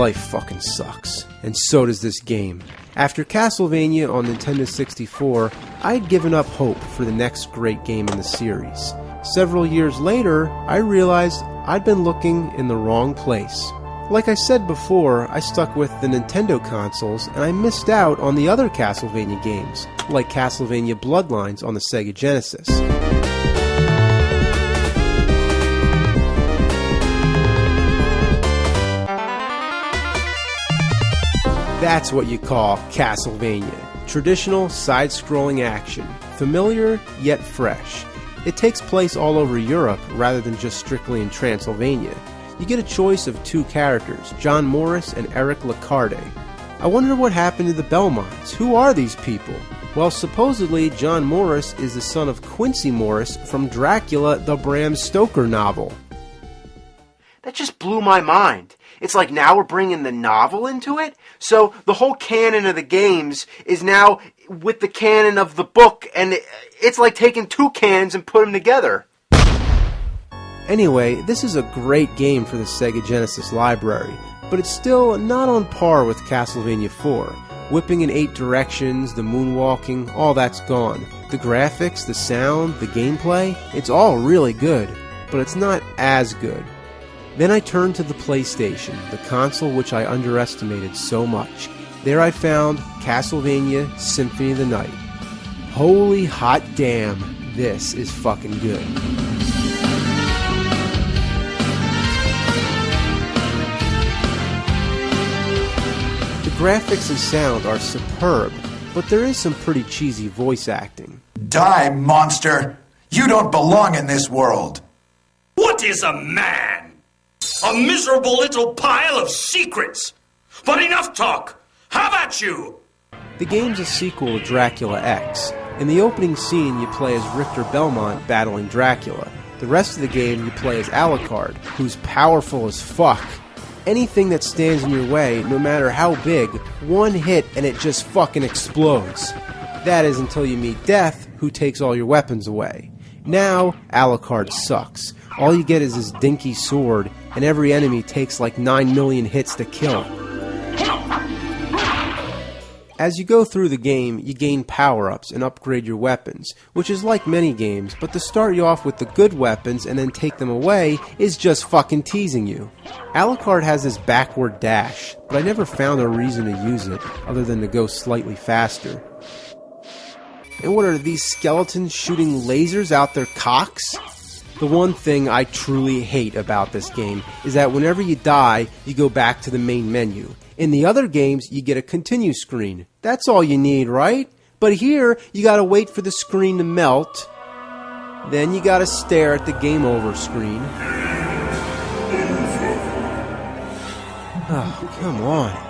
life fucking sucks, and so does this game. After Castlevania on Nintendo 64, I had given up hope for the next great game in the series. Several years later, I realized I'd been looking in the wrong place. Like I said before, I stuck with the Nintendo consoles, and I missed out on the other Castlevania games, like Castlevania Bloodlines on the Sega Genesis. That's what you call Castlevania. Traditional, side-scrolling action. Familiar, yet fresh. It takes place all over Europe, rather than just strictly in Transylvania. You get a choice of two characters, John Morris and Eric Lacarde. I wonder what happened to the Belmonts. Who are these people? Well, supposedly, John Morris is the son of Quincy Morris from Dracula, the Bram Stoker novel. That just blew my mind. It's like now we're bringing the novel into it? So the whole canon of the games is now with the canon of the book, and it's like taking two canons and put them together. Anyway, this is a great game for the Sega Genesis library, but it's still not on par with Castlevania 4. Whipping in 8 directions, the moonwalking, all that's gone. The graphics, the sound, the gameplay, it's all really good, but it's not as good. Then I turned to the PlayStation, the console which I underestimated so much. There I found Castlevania Symphony of the Night. Holy hot damn, this is fucking good. The graphics and sound are superb, but there is some pretty cheesy voice acting. Die, monster! You don't belong in this world! What is a man? A miserable little pile of secrets! But enough talk! How about you? The game's a sequel to Dracula X. In the opening scene, you play as Richter Belmont battling Dracula. The rest of the game, you play as Alucard, who's powerful as fuck. Anything that stands in your way, no matter how big, one hit and it just fucking explodes. That is until you meet Death, who takes all your weapons away. Now, Alucard sucks. All you get is his dinky sword, and every enemy takes like 9 million hits to kill. As you go through the game, you gain power-ups and upgrade your weapons, which is like many games, but to start you off with the good weapons and then take them away is just fucking teasing you. Alucard has this backward dash, but I never found a reason to use it, other than to go slightly faster. And what are these skeletons shooting lasers out their cocks? The one thing I truly hate about this game is that whenever you die, you go back to the main menu. In the other games, you get a continue screen. That's all you need, right? But here, you gotta wait for the screen to melt. Then you gotta stare at the game over screen. Oh, come on.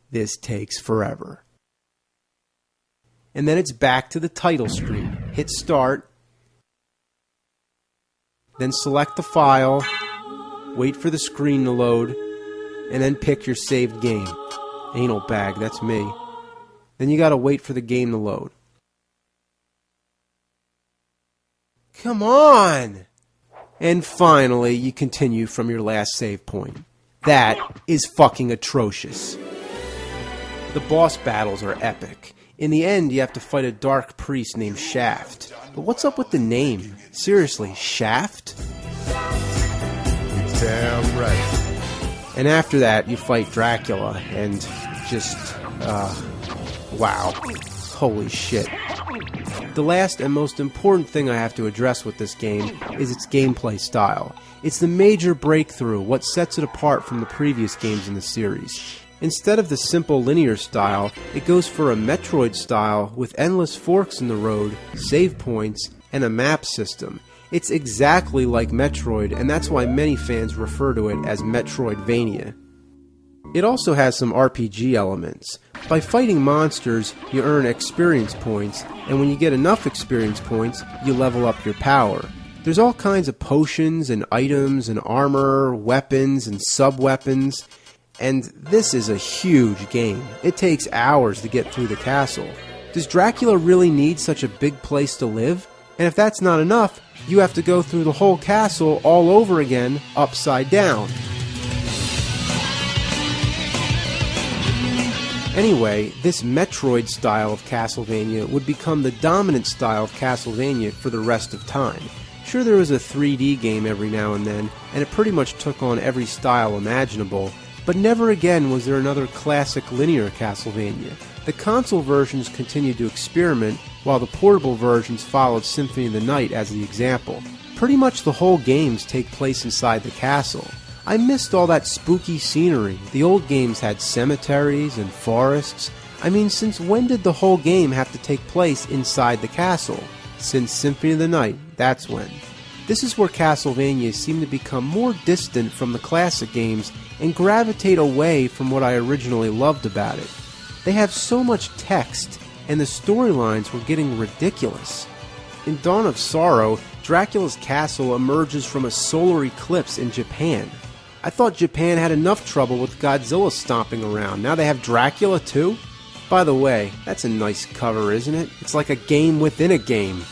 This takes forever. And then it's back to the title screen. Hit start. Then select the file. Wait for the screen to load. And then pick your saved game. Anal bag, that's me. Then you gotta wait for the game to load. Come on! And finally, you continue from your last save point. That is fucking atrocious. The boss battles are epic. In the end, you have to fight a dark priest named Shaft. But what's up with the name? Seriously, Shaft? It's damn right. And after that, you fight Dracula, and just, wow. Holy shit. The last and most important thing I have to address with this game is its gameplay style. It's the major breakthrough, what sets it apart from the previous games in the series. Instead of the simple linear style, it goes for a Metroid style with endless forks in the road, save points, and a map system. It's exactly like Metroid, and that's why many fans refer to it as Metroidvania. It also has some RPG elements. By fighting monsters, you earn experience points, and when you get enough experience points, you level up your power. There's all kinds of potions and items and armor, weapons and sub-weapons. And this is a huge game. It takes hours to get through the castle. Does Dracula really need such a big place to live? And if that's not enough, you have to go through the whole castle all over again, upside down. Anyway, this Metroid style of Castlevania would become the dominant style of Castlevania for the rest of time. Sure, there was a 3D game every now and then, and it pretty much took on every style imaginable, but never again was there another classic linear Castlevania. The console versions continued to experiment, while the portable versions followed Symphony of the Night as the example. Pretty much the whole games take place inside the castle. I missed all that spooky scenery. The old games had cemeteries and forests. I mean, since when did the whole game have to take place inside the castle? Since Symphony of the Night, that's when. This is where Castlevania seem to become more distant from the classic games and gravitate away from what I originally loved about it. They have so much text, and the storylines were getting ridiculous. In Dawn of Sorrow, Dracula's castle emerges from a solar eclipse in Japan. I thought Japan had enough trouble with Godzilla stomping around. Now they have Dracula too? By the way, that's a nice cover, isn't it? It's like a game within a game.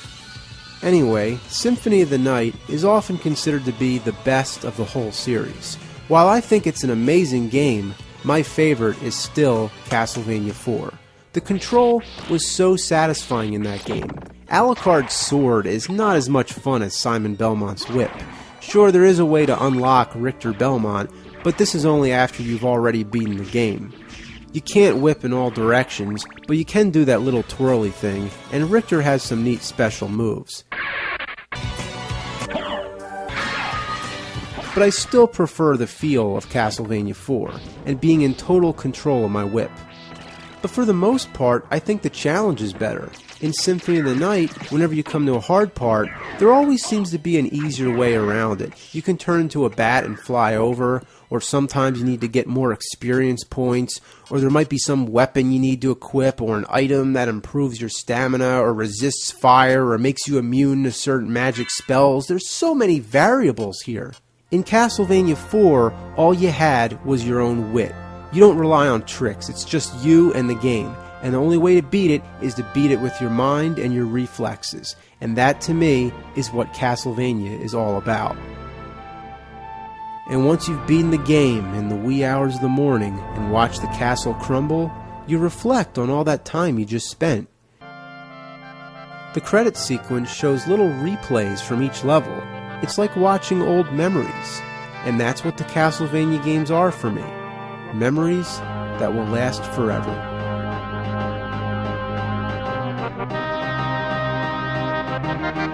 Anyway, Symphony of the Night is often considered to be the best of the whole series. While I think it's an amazing game, my favorite is still Castlevania 4. The control was so satisfying in that game. Alucard's sword is not as much fun as Simon Belmont's whip. Sure, there is a way to unlock Richter Belmont, but this is only after you've already beaten the game. You can't whip in all directions, but you can do that little twirly thing, and Richter has some neat special moves. But I still prefer the feel of Castlevania 4, and being in total control of my whip. But for the most part, I think the challenge is better. In Symphony of the Night, whenever you come to a hard part, there always seems to be an easier way around it. You can turn into a bat and fly over, or sometimes you need to get more experience points, or there might be some weapon you need to equip, or an item that improves your stamina, or resists fire, or makes you immune to certain magic spells. There's so many variables here. In Castlevania 4, all you had was your own wit. You don't rely on tricks, it's just you and the game. And the only way to beat it is to beat it with your mind and your reflexes. And that, to me, is what Castlevania is all about. And once you've beaten the game in the wee hours of the morning and watched the castle crumble, you reflect on all that time you just spent. The credits sequence shows little replays from each level. It's like watching old memories. And that's what the Castlevania games are for me. Memories that will last forever. Thank you.